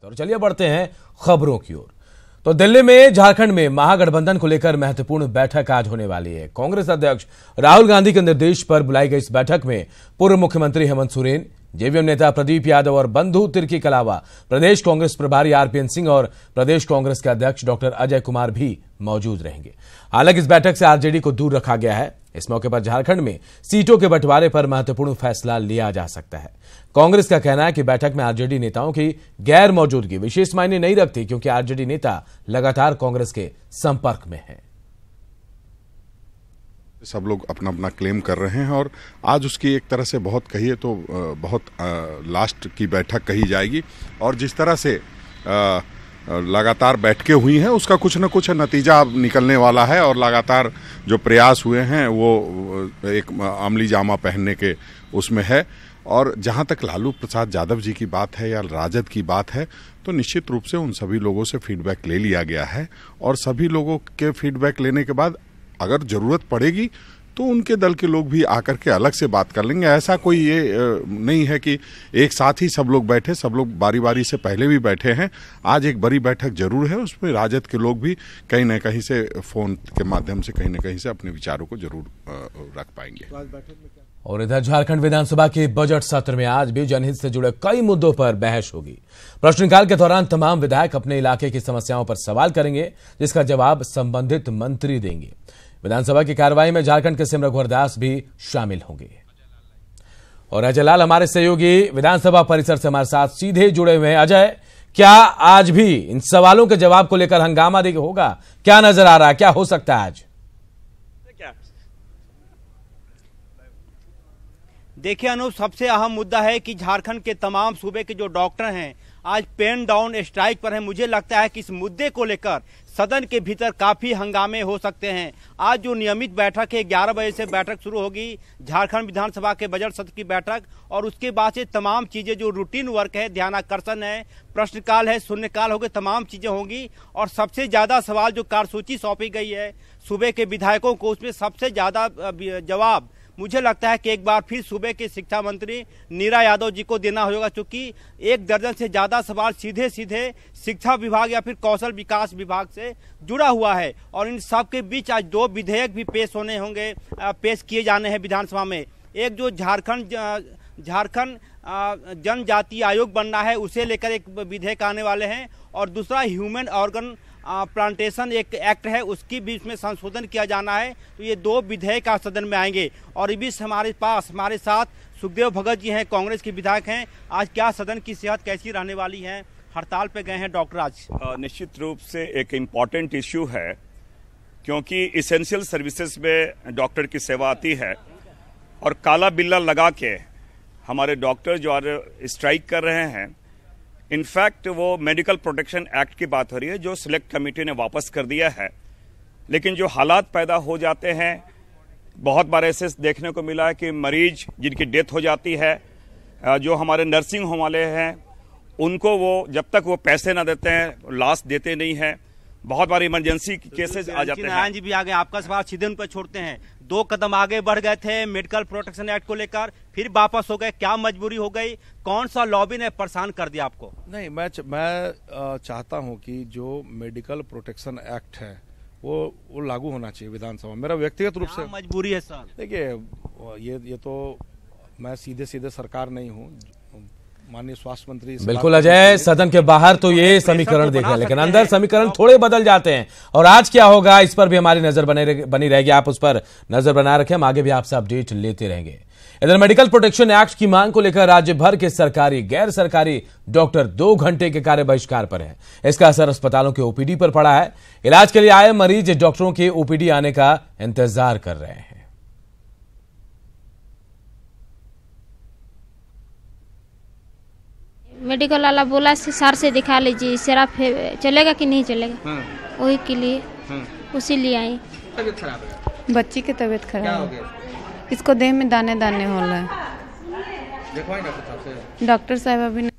और चलिए बढ़ते हैं खबरों की ओर। तो दिल्ली में झारखंड में महागठबंधन को लेकर महत्वपूर्ण बैठक आज होने वाली है। कांग्रेस अध्यक्ष राहुल गांधी के निर्देश पर बुलाई गई इस बैठक में पूर्व मुख्यमंत्री हेमंत सोरेन, जेवीएम नेता प्रदीप यादव और बंधु तिर्की के अलावा प्रदेश कांग्रेस प्रभारी आरपीएन सिंह और प्रदेश कांग्रेस के अध्यक्ष डॉक्टर अजय कुमार भी मौजूद रहेंगे। हालांकि इस बैठक से आरजेडी को दूर रखा गया है। इस मौके पर झारखंड में सीटों के बंटवारे पर महत्वपूर्ण फैसला लिया जा सकता है। कांग्रेस का कहना है कि बैठक में आरजेडी नेताओं की गैर मौजूदगी विशेष मायने नहीं रखती, क्योंकि आरजेडी नेता लगातार कांग्रेस के संपर्क में हैं। सब लोग अपना अपना क्लेम कर रहे हैं और आज उसकी एक तरह से बहुत कहिए तो बहुत लास्ट की बैठक कही जाएगी। और जिस तरह से लगातार बैठकें हुई हैं उसका कुछ न कुछ नतीजा निकलने वाला है। और लगातार जो प्रयास हुए हैं वो एक अमली जामा पहनने के उसमें है। और जहां तक लालू प्रसाद यादव जी की बात है या राजद की बात है, तो निश्चित रूप से उन सभी लोगों से फीडबैक ले लिया गया है। और सभी लोगों के फीडबैक लेने के बाद अगर जरूरत पड़ेगी तो उनके दल के लोग भी आकर के अलग से बात कर लेंगे। ऐसा कोई ये नहीं है कि एक साथ ही सब लोग बैठे, सब लोग बारी बारी से पहले भी बैठे हैं। आज एक बड़ी बैठक जरूर है, उसमें राजद के लोग भी कहीं न कहीं से फोन के माध्यम से कहीं न कहीं से अपने विचारों को जरूर रख पाएंगे। और इधर झारखंड विधानसभा के बजट सत्र में आज भी जनहित से जुड़े कई मुद्दों पर बहस होगी। प्रश्नकाल के दौरान तमाम विधायक अपने इलाके की समस्याओं पर सवाल करेंगे, जिसका जवाब संबंधित मंत्री देंगे। विधानसभा की कार्रवाई में झारखंड के सिम रघुवर दास भी शामिल होंगे। और अजय लाल हमारे सहयोगी विधानसभा परिसर से हमारे साथ सीधे जुड़े हुए हैं। अजय, क्या आज भी इन सवालों के जवाब को लेकर हंगामा होगा? क्या नजर आ रहा है, क्या हो सकता है आज? देखिए अनूप, सबसे अहम मुद्दा है कि झारखंड के तमाम सूबे के जो डॉक्टर हैं आज पेन डाउन स्ट्राइक पर हैं। मुझे लगता है कि इस मुद्दे को लेकर सदन के भीतर काफी हंगामे हो सकते हैं। आज जो नियमित बैठक है 11 बजे से बैठक शुरू होगी, झारखंड विधानसभा के बजट सत्र की बैठक, और उसके बाद से तमाम चीजें जो रूटीन वर्क है, ध्यानाकर्षण है, प्रश्नकाल है, शून्यकाल हो गए, तमाम चीजें होंगी। और सबसे ज्यादा सवाल जो कार्यसूची सौंपी गई है सूबे के विधायकों को, उसमें सबसे ज्यादा जवाब मुझे लगता है कि एक बार फिर सूबे के शिक्षा मंत्री नीरा यादव जी को देना होगा, क्योंकि 1 दर्जन से ज्यादा सवाल सीधे सीधे शिक्षा विभाग या फिर कौशल विकास विभाग से जुड़ा हुआ है। और इन सब के बीच आज 2 विधेयक भी पेश होने होंगे, पेश किए जाने हैं विधानसभा में। एक जो झारखंड जनजाति आयोग बनना है, उसे लेकर एक विधेयक आने वाले हैं। और दूसरा ह्यूमन ऑर्गन प्लांटेशन एक एक्ट है, उसकी भी इसमें संशोधन किया जाना है। तो ये 2 विधेयक आज सदन में आएंगे। और इस बीच हमारे साथ सुखदेव भगत जी हैं, कांग्रेस के विधायक हैं। आज क्या सदन की सेहत कैसी रहने वाली है? हड़ताल पे गए हैं डॉक्टर आज। निश्चित रूप से एक इम्पॉर्टेंट इश्यू है, क्योंकि इसेंशियल सर्विसेज में डॉक्टर की सेवा आती है। और काला बिल्ला लगा के हमारे डॉक्टर जो स्ट्राइक कर रहे हैं, इनफैक्ट वो मेडिकल प्रोटेक्शन एक्ट की बात हो रही है जो सिलेक्ट कमेटी ने वापस कर दिया है। लेकिन जो हालात पैदा हो जाते हैं, बहुत बार ऐसे देखने को मिला है कि मरीज जिनकी डेथ हो जाती है, जो हमारे नर्सिंग होम वाले हैं, उनको वो जब तक वो पैसे ना देते हैं लाश देते नहीं है। बहुत बार इमरजेंसी केसेस आ जाते हैं। नारायण जी भी आ गए, आपका सवाल सीधे उन पर छोड़ते हैं। 2 कदम आगे बढ़ गए थे मेडिकल प्रोटेक्शन एक्ट को लेकर, फिर वापस हो गए। क्या मजबूरी हो गई? कौन सा लॉबी ने परेशान कर दिया आपको? नहीं, मैं चाहता हूं कि जो मेडिकल प्रोटेक्शन एक्ट है वो लागू होना चाहिए विधानसभा। मेरा व्यक्तिगत रूप से मजबूरी है सर। देखिए, ये तो मैं सीधे सरकार नहीं हूँ, माननीय स्वास्थ्य मंत्री। बिल्कुल अजय, सदन के बाहर तो ये समीकरण देख रहे हैं, लेकिन अंदर समीकरण थोड़े बदल जाते हैं। और आज क्या होगा इस पर भी हमारी नजर बनी रहेगी। आप उस पर नजर बना रखें, हम आगे भी आपसे अपडेट लेते रहेंगे। इधर मेडिकल प्रोटेक्शन एक्ट की मांग को लेकर राज्य भर के सरकारी गैर सरकारी डॉक्टर 2 घंटे के कार्य बहिष्कार पर हैं। इसका असर अस्पतालों के ओपीडी पर पड़ा है। इलाज के लिए आए मरीज डॉक्टरों के ओपीडी आने का इंतजार कर रहे हैं। मेडिकल वाला बोला सर से दिखा लीजिए, सिर्फ चलेगा कि नहीं चलेगा, वही के लिए उसी लिए आई। तबीयत खराब है, बच्ची की तबीयत खराब है। हो गया? इसको देह में दाने दाने हो रहा है। डॉक्टर साहब अभी नहीं।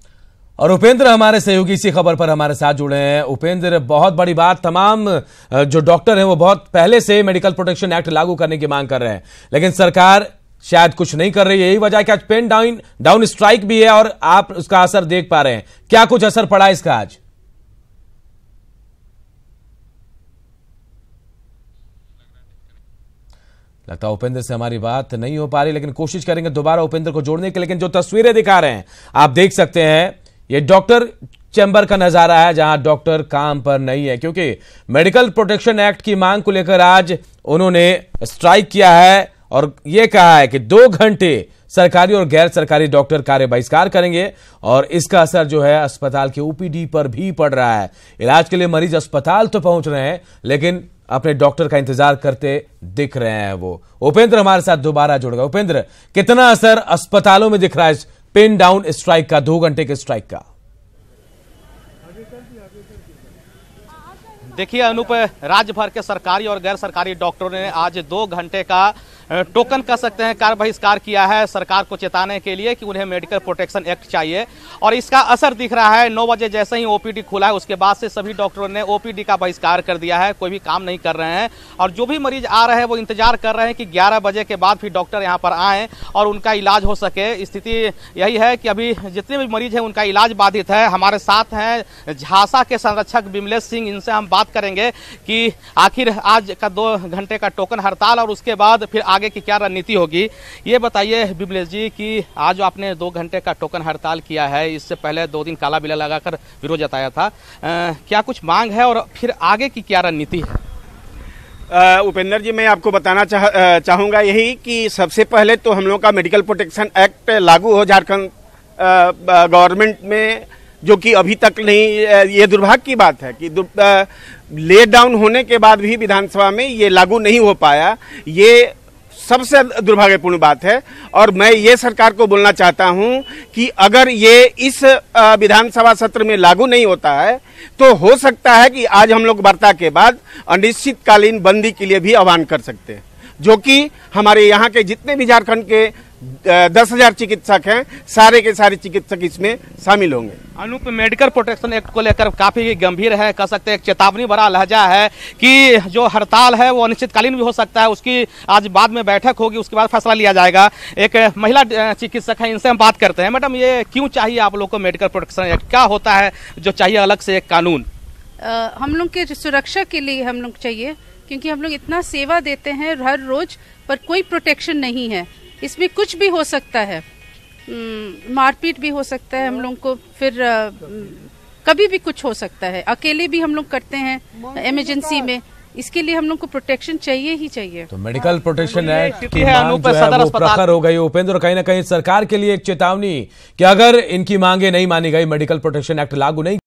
और उपेंद्र हमारे सहयोगी इसी खबर पर हमारे साथ जुड़े हैं। उपेंद्र, बहुत बड़ी बात, तमाम जो डॉक्टर हैं वो बहुत पहले से मेडिकल प्रोटेक्शन एक्ट लागू करने की मांग कर रहे हैं, लेकिन सरकार शायद कुछ नहीं कर रही है। यही वजह है कि आज पेन डाउन स्ट्राइक भी है और आप उसका असर देख पा रहे हैं। क्या कुछ असर पड़ा इसका आज? लगता है उपेंद्र से हमारी बात नहीं हो पा रही, लेकिन कोशिश करेंगे दोबारा उपेंद्र को जोड़ने की। लेकिन जो तस्वीरें दिखा रहे हैं आप देख सकते हैं, ये डॉक्टर चैम्बर का नजारा है जहां डॉक्टर काम पर नहीं है, क्योंकि मेडिकल प्रोटेक्शन एक्ट की मांग को लेकर आज उन्होंने स्ट्राइक किया है और यह कहा है कि 2 घंटे सरकारी और गैर सरकारी डॉक्टर कार्य बहिष्कार करेंगे और इसका असर जो है अस्पताल के ओपीडी पर भी पड़ रहा है। इलाज के लिए मरीज अस्पताल तो पहुंच रहे हैं, लेकिन अपने डॉक्टर का इंतजार करते दिख रहे हैं। वो उपेंद्र हमारे साथ दोबारा जुड़ गए। उपेंद्र, कितना असर अस्पतालों में दिख रहा है इस पेन डाउन स्ट्राइक का, 2 घंटे के स्ट्राइक का? देखिए अनूप, राज्य भर के सरकारी और गैर सरकारी डॉक्टरों ने आज 2 घंटे का टोकन कह सकते हैं कार्य बहिष्कार किया है, सरकार को चेताने के लिए कि उन्हें मेडिकल प्रोटेक्शन एक्ट चाहिए। और इसका असर दिख रहा है। 9 बजे जैसे ही ओपीडी खुला है उसके बाद से सभी डॉक्टरों ने ओपीडी का बहिष्कार कर दिया है, कोई भी काम नहीं कर रहे हैं। और जो भी मरीज आ रहे हैं वो इंतजार कर रहे हैं कि 11 बजे के बाद फिर डॉक्टर यहाँ पर आएँ और उनका इलाज हो सके। स्थिति यही है कि अभी जितने भी मरीज हैं उनका इलाज बाधित है। हमारे साथ हैं झांसा के संरक्षक विमलेश सिंह, इनसे हम बात करेंगे कि आखिर आज का 2 घंटे का टोकन हड़ताल और उसके बाद फिर आगे की क्या रणनीति होगी। ये बताइए विमलेश जी कि आज आपने 2 घंटे का टोकन हड़ताल किया है, इससे पहले 2 दिन काला बिल्ला लगाकर विरोध जताया था, क्या कुछ मांग है और फिर आगे की क्या रणनीति है? उपेंद्र जी, मैं आपको बताना चाहूंगा यही कि सबसे पहले तो हम लोग का मेडिकल प्रोटेक्शन एक्ट लागू हो झारखंड गवर्नमेंट में, जो कि अभी तक नहीं। ये दुर्भाग्य की बात है कि ले डाउन होने के बाद भी विधानसभा में ये लागू नहीं हो पाया। ये सबसे दुर्भाग्यपूर्ण बात है। और मैं ये सरकार को बोलना चाहता हूं कि अगर ये इस विधानसभा सत्र में लागू नहीं होता है तो हो सकता है कि आज हम लोग वार्ता के बाद अनिश्चितकालीन बंदी के लिए भी आह्वान कर सकते हैं, जो कि हमारे यहाँ के जितने भी झारखंड के 10,000 चिकित्सक हैं, सारे के सारे चिकित्सक इसमें शामिल होंगे। अनूप, मेडिकल प्रोटेक्शन एक्ट को लेकर काफी गंभीर है, कह सकते हैं एक चेतावनी भरा लहजा है कि जो हड़ताल है वो अनिश्चितकालीन भी हो सकता है। उसकी आज बाद में बैठक होगी, उसके बाद फैसला लिया जाएगा। एक महिला चिकित्सक है, इनसे हम बात करते हैं। मैडम, ये क्यों चाहिए आप लोग को मेडिकल प्रोटेक्शन एक्ट? क्या होता है जो चाहिए अलग से एक कानून? हम लोग के सुरक्षा के लिए हम लोग चाहिए, क्योंकि हम लोग इतना सेवा देते हैं हर रोज, पर कोई प्रोटेक्शन नहीं है। इसमें कुछ भी हो सकता है, मारपीट भी हो सकता है हम लोग को, फिर कभी भी कुछ हो सकता है। अकेले भी हम लोग करते हैं इमरजेंसी में, इसके लिए हम लोग को प्रोटेक्शन चाहिए ही चाहिए। तो मेडिकल प्रोटेक्शन एक्ट की मांग जो है वो प्रखर हो गई। उपेंद्र, कहीं ना कहीं सरकार के लिए एक चेतावनी कि अगर इनकी मांगे नहीं मानी गई, मेडिकल प्रोटेक्शन एक्ट लागू नहीं